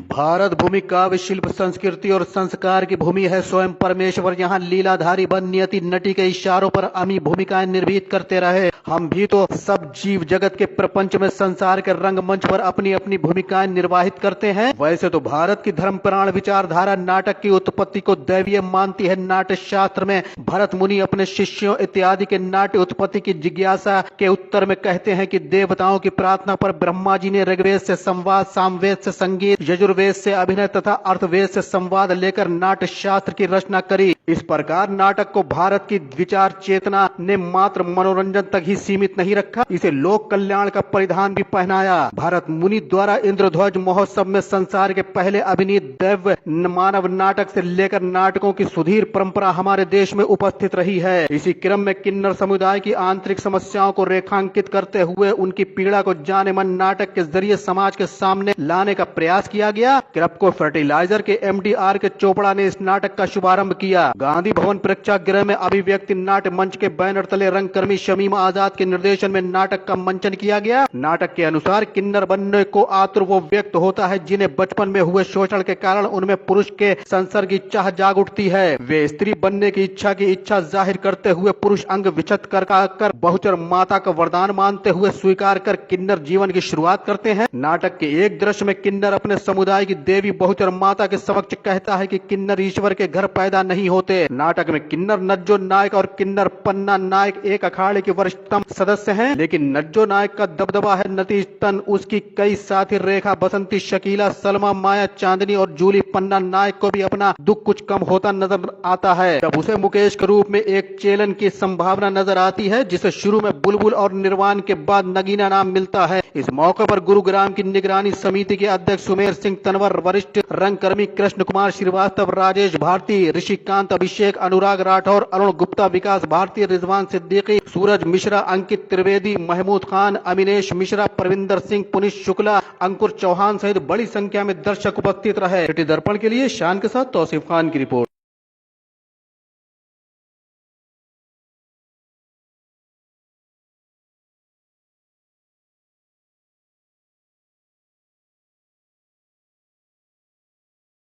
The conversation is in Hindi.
भारत भूमि काव्य शिल्प संस्कृति और संस्कार की भूमि है। स्वयं परमेश्वर यहाँ लीलाधारी बन नियति नटी के इशारों पर अमी भूमिकाएं निर्मित करते रहे। हम भी तो सब जीव जगत के प्रपंच में संसार के रंगमंच पर अपनी अपनी भूमिकाएं निर्वाहित करते हैं। वैसे तो भारत की धर्म प्राण विचारधारा नाटक की उत्पत्ति को दैवीय मानती है। नाट्य शास्त्र में भरत मुनि अपने शिष्यों इत्यादि के नाट्य उत्पत्ति की जिज्ञासा के उत्तर में कहते हैं कि देवताओं की प्रार्थना पर ब्रह्मा जी ने ऋग्वेद से संवाद, सामवेद से संगीत, यजुर्वेद से अभिनय तथा अर्थवेद से संवाद लेकर नाट्य शास्त्र की रचना करी। इस प्रकार नाटक को भारत की विचार चेतना ने मात्र मनोरंजन तक ही सीमित नहीं रखा, इसे लोक कल्याण का परिधान भी पहनाया। भरत मुनि द्वारा इंद्रध्वज महोत्सव में संसार के पहले अभिनीत दैव मानव नाटक से लेकर नाटकों की सुधीर परंपरा हमारे देश में उपस्थित रही है। इसी क्रम में किन्नर समुदाय की आंतरिक समस्याओं को रेखांकित करते हुए उनकी पीड़ा को जाने मन नाटक के जरिए समाज के सामने लाने का प्रयास किया गया। क्रपको फर्टिलाइजर के MD R.K. चोपड़ा ने इस नाटक का शुभारंभ किया। गांधी भवन प्रेक्षागृह में अभिव्यक्ति नाट्य मंच के बैनर तले रंगकर्मी शमीम आजाद के निर्देशन में नाटक का मंचन किया गया। नाटक के अनुसार किन्नर बनने को आतुर वो व्यक्त होता है जिन्हें बचपन में हुए शोषण के कारण उनमें पुरुष के संसर्ग की चाह जाग उठती है। वे स्त्री बनने की इच्छा जाहिर करते हुए पुरुष अंग विच्छेद कर बहुचर माता का वरदान मानते हुए स्वीकार कर किन्नर जीवन की शुरुआत करते हैं। नाटक के एक दृश्य में किन्नर अपने समुदाय की देवी बहुचर माता के समक्ष कहता है कि किन्नर ईश्वर के घर पैदा नहीं होते। नाटक में किन्नर नज्जो नायक और किन्नर पन्ना नायक एक अखाड़े के वरिष्ठतम सदस्य हैं, लेकिन नज्जो नायक का दबदबा है नतीजतन उसकी कई साथी रेखा, बसंती, शकीला, सलमा, माया, चांदनी और जूली पन्ना नायक को भी अपना दुख कुछ कम होता नजर आता है। तब उसे मुकेश के रूप में एक चेलन की संभावना नजर आती है, जिसे शुरू में बुलबुल और निर्वाण के बाद नगीना नाम मिलता है। इस मौके पर गुरुग्राम की निगरानी समिति के अध्यक्ष सुमेर सिंह तनवर, वरिष्ठ रंगकर्मी कृष्ण कुमार श्रीवास्तव, राजेश भारती, ऋषिकांत, अभिषेक, अनुराग राठौर, अरुण गुप्ता, विकास भारती, रिजवान सिद्दीकी, सूरज मिश्रा, अंकित त्रिवेदी, महमूद खान, अमिनेश मिश्रा, परविंदर सिंह, पुनीत शुक्ला, अंकुर चौहान सहित बड़ी संख्या में दर्शक उपस्थित रहे। सिटी दर्पण के लिए शान के साथ तौसीफ खान की रिपोर्ट।